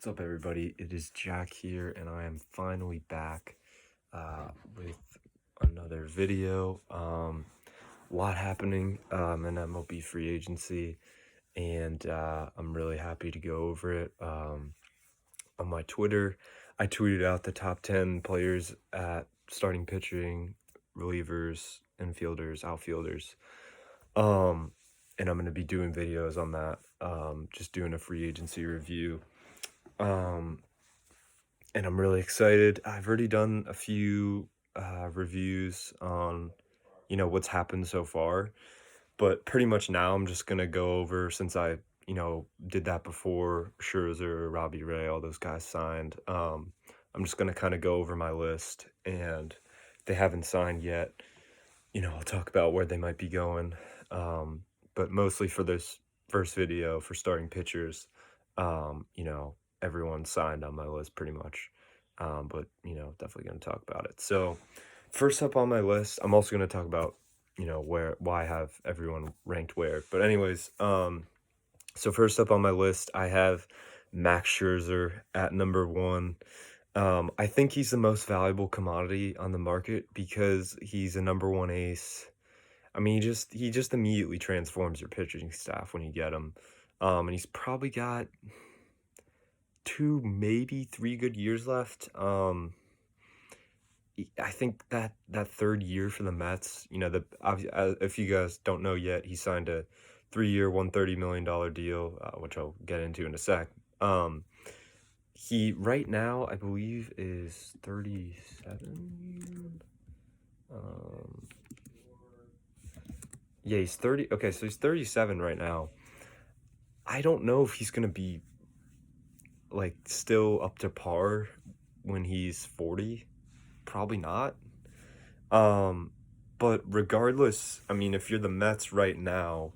What's up, everybody? It is Jack here, and I am finally back with another video. A lot happening in MLB free agency, and I'm really happy to go over it. On my Twitter, I tweeted out the top 10 players at starting pitching, relievers, infielders, outfielders. And I'm going to be doing videos on that, just doing a free agency review. And I'm really excited. I've already done a few reviews on, what's happened so far. But pretty much now I'm just going to go over, since I, did that before Scherzer, Robbie Ray, all those guys signed. I'm just going to kind of go over my list, and if they haven't signed yet, I'll talk about where they might be going. But mostly for this first video for starting pitchers, everyone signed on my list pretty much. But definitely going to talk about it. So first up on my list, I'm also going to talk about, why I have everyone ranked where. But anyways, so first up on my list, I have Max Scherzer at number 1. I think he's the most valuable commodity on the market because he's a number 1 ace. I mean, he just immediately transforms your pitching staff when you get him. And he's probably got 2, maybe 3 good years left. I think that third year for the Mets, if you guys don't know yet, he signed a 3-year, $130 million deal, which I'll get into in a sec. He right now, I believe, is 37. Yeah, he's 30. Okay, so he's 37 right now. I don't know if he's gonna be like still up to par when he's 40. Probably not. But regardless, I mean, if you're the Mets right now,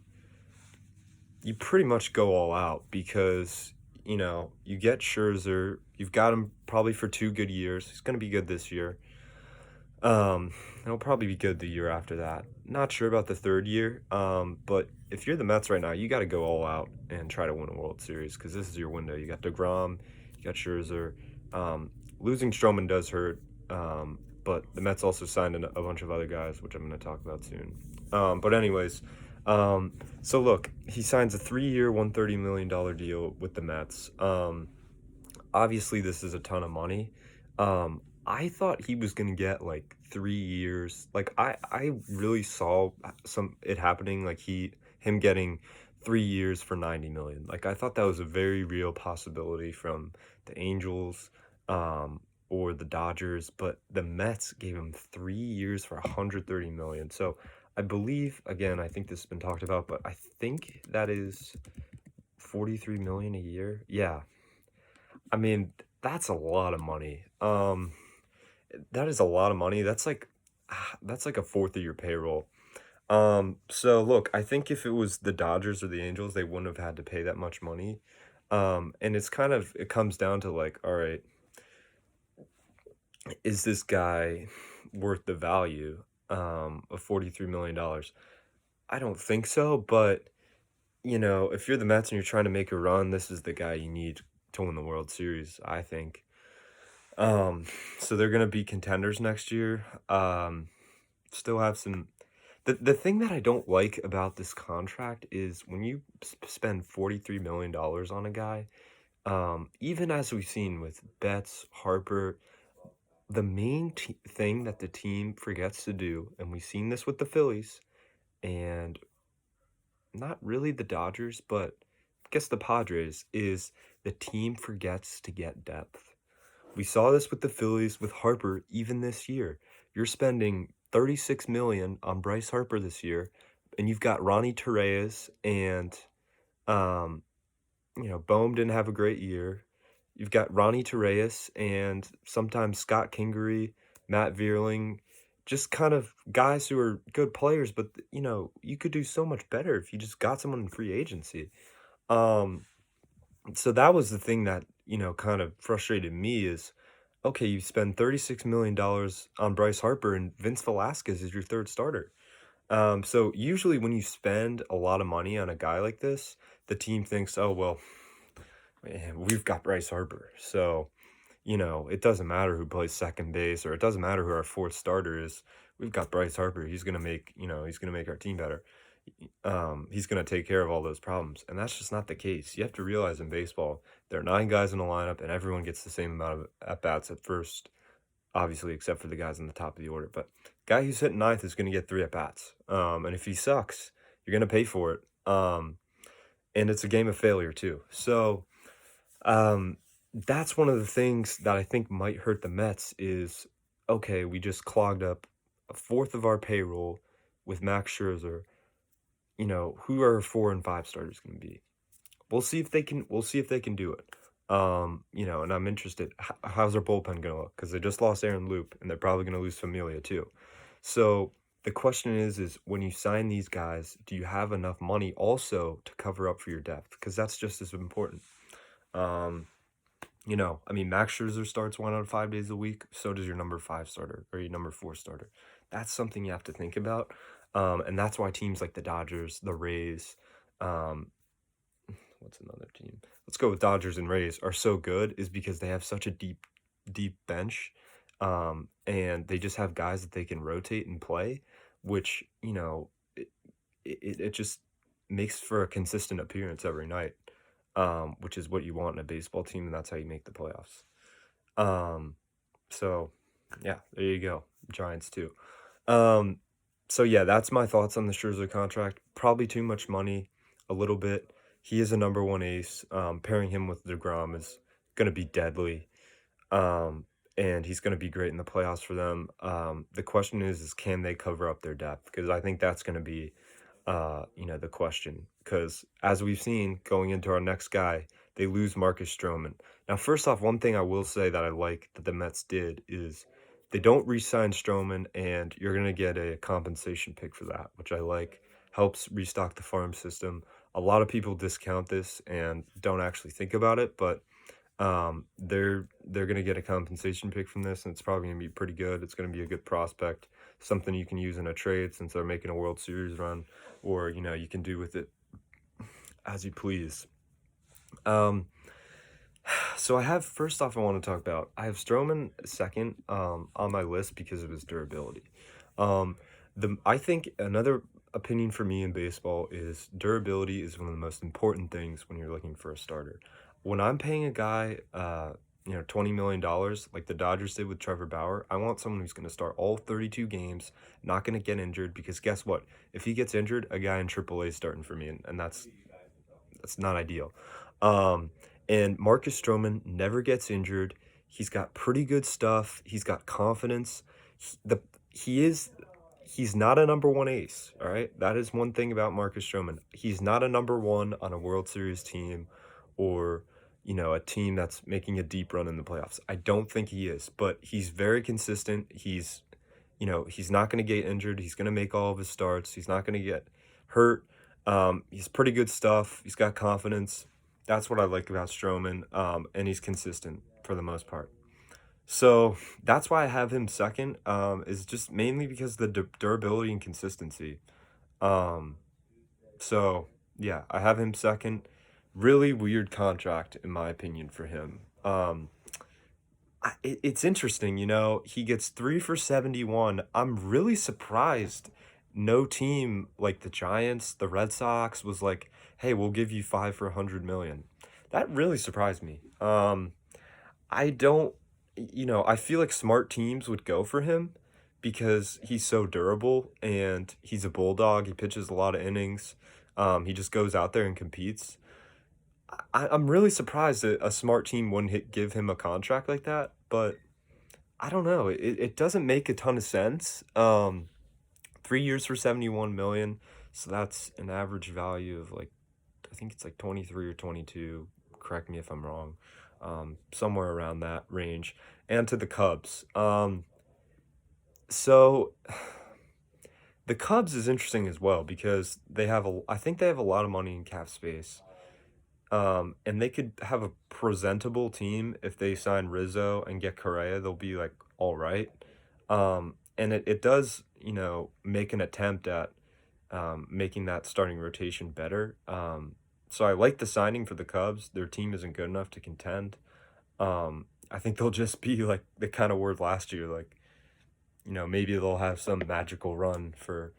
you pretty much go all out because, you get Scherzer, you've got him probably for 2 good years. He's going to be good this year. He'll probably be good the year after that. Not sure about the third year. But if you're the Mets right now, you got to go all out and try to win a World Series because this is your window. You got DeGrom, you got Scherzer. Losing Strowman does hurt. But the Mets also signed a bunch of other guys, which I'm going to talk about soon. But anyways, so look, he signs a 3-year, $130 million deal with the Mets. Obviously, this is a ton of money. I thought he was going to get like 3 years. Like I really saw it happening, like him getting 3 years for $90 million. Like I thought that was a very real possibility from the Angels, or the Dodgers, but the Mets gave him 3 years for $130 million. So I believe, again, I think this has been talked about, but I think that is $43 million a year. Yeah. I mean, that's a lot of money. That is a lot of money. That's like a fourth of your payroll. So look, I think if it was the Dodgers or the Angels, they wouldn't have had to pay that much money. And it comes down to like, all right, is this guy worth the value of $43 million? I don't think so, but if you're the Mets and you're trying to make a run, this is the guy you need to win the World Series, I think. So they're gonna be contenders next year. Still have some. The thing that I don't like about this contract is when you spend $43 million on a guy, even as we've seen with Betts, Harper, the main thing that the team forgets to do, and we've seen this with the Phillies, and not really the Dodgers, but I guess the Padres, is the team forgets to get depth. We saw this with the Phillies with Harper even this year. You're spending $36 million on Bryce Harper this year, and you've got Ronnie Torreyes and Bohm didn't have a great year. You've got Ronnie Torreyes and sometimes Scott Kingery, Matt Vierling, just kind of guys who are good players, but you could do so much better if you just got someone in free agency. So that was the thing that, kind of frustrated me is, okay, you spend $36 million on Bryce Harper and Vince Velasquez is your third starter. So usually when you spend a lot of money on a guy like this, the team thinks, oh, well, and we've got Bryce Harper. So, it doesn't matter who plays second base, or it doesn't matter who our fourth starter is. We've got Bryce Harper. He's gonna make our team better. He's gonna take care of all those problems, and that's just not the case. You have to realize in baseball, there are 9 guys in the lineup, and everyone gets the same amount of at bats at first, obviously, except for the guys in the top of the order. But guy who's hitting ninth is gonna get 3 at bats. And if he sucks, you're gonna pay for it. And it's a game of failure too. So um, that's one of the things that I think might hurt the Mets is, okay, we just clogged up a fourth of our payroll with Max Scherzer. Who are 4 and 5 starters going to be? We'll see if they can. We'll see if they can do it. And I'm interested. How's our bullpen going to look? Because they just lost Aaron Loop, and they're probably going to lose Familia too. So the question is when you sign these guys, do you have enough money also to cover up for your depth? Because that's just as important. Max Scherzer starts 1 out of 5 days a week. So does your number 5 starter or your number 4 starter. That's something you have to think about. And that's why teams like the Dodgers, the Rays, what's another team? Let's go with Dodgers and Rays are so good is because they have such a deep bench. And they just have guys that they can rotate and play, which, it just makes for a consistent appearance every night. Which is what you want in a baseball team, and that's how you make the playoffs. So yeah, there you go. Giants too. So yeah, that's my thoughts on the Scherzer contract. Probably too much money, a little bit. He is a number 1 ace. Pairing him with DeGrom is gonna be deadly. And he's gonna be great in the playoffs for them. The question is can they cover up their depth? Because I think that's gonna be the question. Because as we've seen going into our next guy, they lose Marcus Stroman. Now, first off, one thing I will say that I like that the Mets did is they don't re-sign Stroman, and you're going to get a compensation pick for that, which I like. Helps restock the farm system. A lot of people discount this and don't actually think about it, but they're going to get a compensation pick from this, and it's probably going to be pretty good. It's going to be a good prospect, something you can use in a trade since they're making a World Series run, or you can do with it as you please. So I have first off, I want to talk about I have Strowman second on my list because of his durability. I think another opinion for me in baseball is durability is one of the most important things when you're looking for a starter. When I'm paying a guy, $20 million like the Dodgers did with Trevor Bauer, I want someone who's going to start all 32 games, not going to get injured, because guess what? If he gets injured, a guy in AAA is starting for me, and that's not ideal. And Marcus Stroman never gets injured. He's got pretty good stuff. He's got confidence. He's not a number 1 ace, all right? That is one thing about Marcus Stroman. He's not a number 1 on a World Series team or, a team that's making a deep run in the playoffs. I don't think he is, but he's very consistent. He's not going to get injured. He's going to make all of his starts. He's not going to get hurt. He's pretty good stuff. He's got confidence. That's what I like about Strowman. And he's consistent for the most part. So that's why I have him second, is just mainly because of the durability and consistency. So yeah, I have him second. Really weird contract, in my opinion, for him. It's interesting, he gets 3 for 71. I'm really surprised no team like the Giants, the Red Sox was like, hey, we'll give you 5 for 100 million. That really surprised me. I don't, I feel like smart teams would go for him because he's so durable and he's a bulldog. He pitches a lot of innings. He just goes out there and competes. I'm really surprised that a smart team wouldn't give him a contract like that, but I don't know. It doesn't make a ton of sense. 3 years for 71 million, so that's an average value of I think it's 23 or 22. Correct me if I'm wrong. Somewhere around that range. And to the Cubs. So the Cubs is interesting as well because I think they have a lot of money in cap space. And they could have a presentable team if they sign Rizzo and get Correa. They'll be all right. And it does, make an attempt at making that starting rotation better. So I like the signing for the Cubs. Their team isn't good enough to contend. I think they'll just be like they kind of were last year. Like, maybe they'll have some magical run for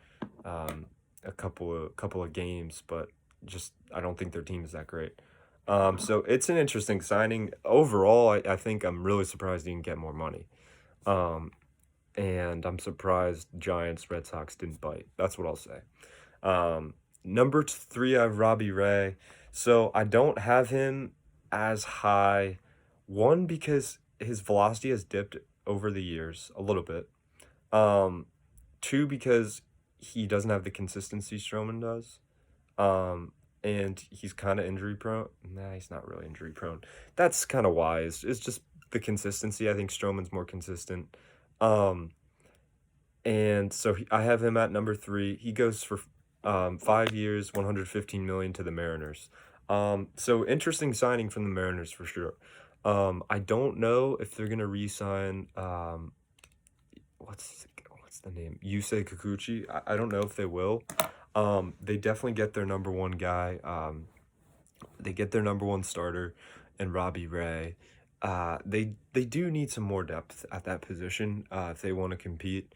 um, a couple of games, but just I don't think their team is that great. So it's an interesting signing. Overall, I think I'm really surprised he didn't get more money. Um, and I'm surprised Giants, Red Sox didn't bite. That's what I'll say. Um, Number three, I have Robbie Ray. So I don't have him as high. One, because his velocity has dipped over the years a little bit. Um, Two, because he doesn't have the consistency Strowman does. Um, and he's kind of injury prone. Nah, he's not really injury prone. That's kind of wise. It's just the consistency. I think Strowman's more consistent. Um, and so I have him at number three. He goes for 5 years, 115 million to the Mariners. So interesting signing from the Mariners for sure. I don't know if they're gonna re-sign what's the name? Yusei Kikuchi. I don't know if they will. They definitely get their number one guy. They get their number one starter and Robbie Ray. They do need some more depth at that position if they want to compete.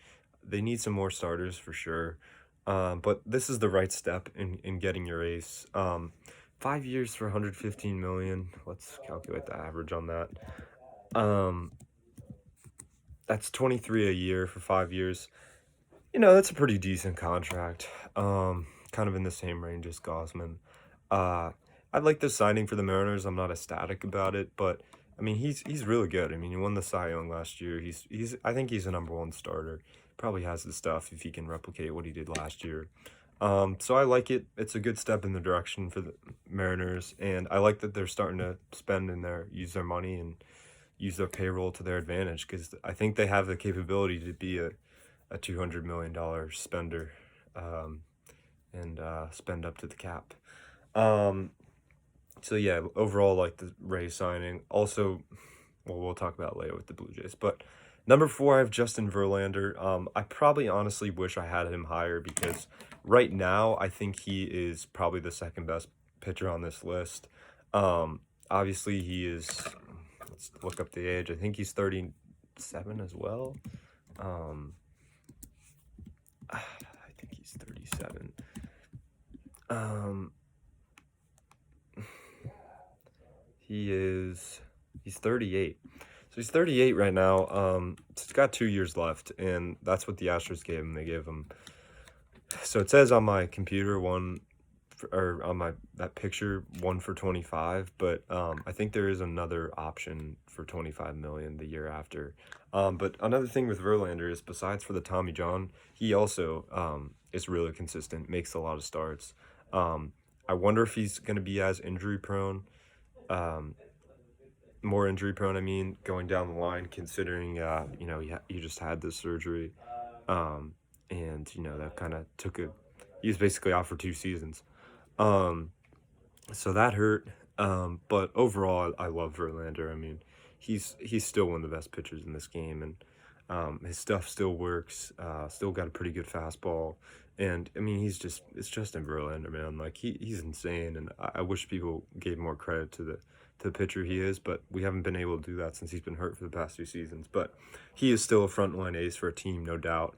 They need some more starters for sure. But this is the right step in getting your ace. 5 years for 115 million. Let's calculate the average on that. Um, that's 23 a year for 5 years. That's a pretty decent contract. Kind of in the same range as Gausman. Uh, I like the signing for the Mariners. I'm not ecstatic about it, but I mean he's really good. I mean he won the Cy Young last year. He's I think he's a number one starter. Probably has the stuff if he can replicate what he did last year. So I like it. It's a good step in the direction for the Mariners, and I like that they're starting to spend and use their money and use their payroll to their advantage because I think they have the capability to be a $200 million spender, um, and spend up to the cap. Um, so yeah, overall, like the Ray signing. Also, well, we'll talk about later with the Blue Jays. But number four, I have Justin Verlander. I probably honestly wish I had him higher because right now I think he is probably the second best pitcher on this list. Obviously he is. Let's look up the age. I think he's 37 as well. I think he's 37. Um, he's 38. So he's 38 right now. So he's got 2 years left, and that's what the Astros gave him. They gave him. So it says on my computer or on that picture 1 for 25, but I think there is another option for 25 million the year after. But another thing with Verlander is besides for the Tommy John, he also is really consistent, makes a lot of starts. I wonder if he's going to be as injury prone, more injury prone. I mean, going down the line, considering he just had this surgery, and that kind of he was basically out for 2 seasons. So that hurt. But overall, I love Verlander. I mean, he's still one of the best pitchers in this game, and his stuff still works. Still got a pretty good fastball, and I mean, it's Justin Verlander, man. Like he's insane, and I wish people gave more credit to the pitcher he is, but we haven't been able to do that since he's been hurt for the past 2 seasons. But he is still a frontline ace for a team, no doubt.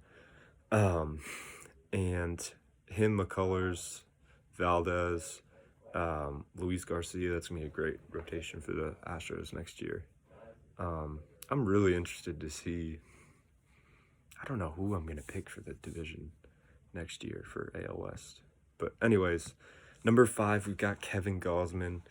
And him, McCullers, Valdez, Luis Garcia, that's going to be a great rotation for the Astros next year. I'm really interested to see. I don't know who I'm going to pick for the division next year for AL West. But anyways, number five, we've got Kevin Gausman.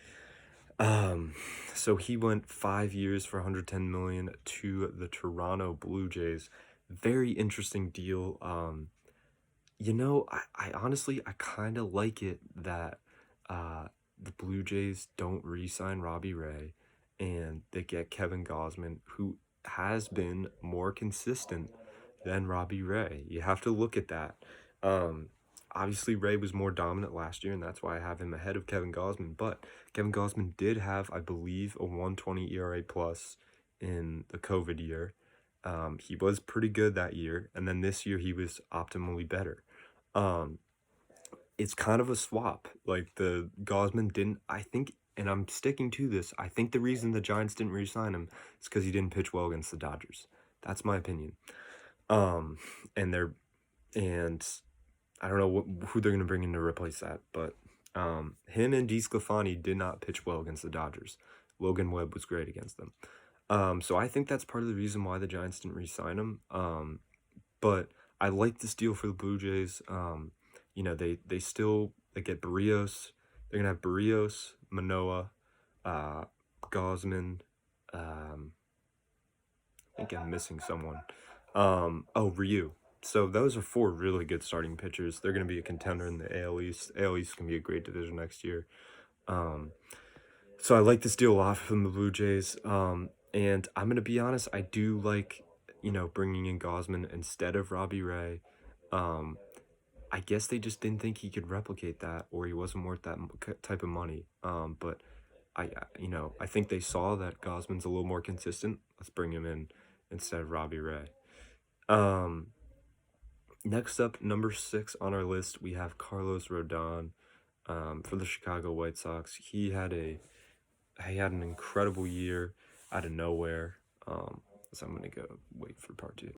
So he went 5 years for 110 million to the Toronto Blue Jays. Very interesting deal. I honestly, I kind of like it that the Blue Jays don't re-sign Robbie Ray and they get Kevin Gausman, who has been more consistent than Robbie Ray. You have to look at that. Obviously, Ray was more dominant last year, and that's why I have him ahead of Kevin Gausman. But Kevin Gausman did have, I believe, a 120 ERA plus in the COVID year. He was pretty good that year, and then this year he was optimally better. it's kind of a swap. Like, the Gausman didn't, I think, and I'm sticking to this, I think the reason the Giants didn't re-sign him is because he didn't pitch well against the Dodgers. That's my opinion. Um, and they're, and I don't know who they're going to bring in to replace that, but him and DeSclafani did not pitch well against the Dodgers. Logan Webb was great against them. So I think that's part of the reason why the Giants didn't re-sign him. But I like this deal for the Blue Jays. You know, they get Barrios. They're gonna have Barrios, Manoah, Gausman. I think I'm missing someone. Oh, Ryu. So those are 4 really good starting pitchers. They're going to be a contender in the AL East. AL East can be a great division next year. So I like this deal a lot from the Blue Jays. And I'm going to be honest, I do like, you know, bringing in Gausman instead of Robbie Ray. I guess they just didn't think he could replicate that, or he wasn't worth that type of money. But you know, I think they saw that Gausman's a little more consistent. Let's bring him in instead of Robbie Ray. Next up, number 6 on our list, we have Carlos Rodon for the Chicago White Sox. He had an incredible year out of nowhere. So I'm gonna go wait for part 2.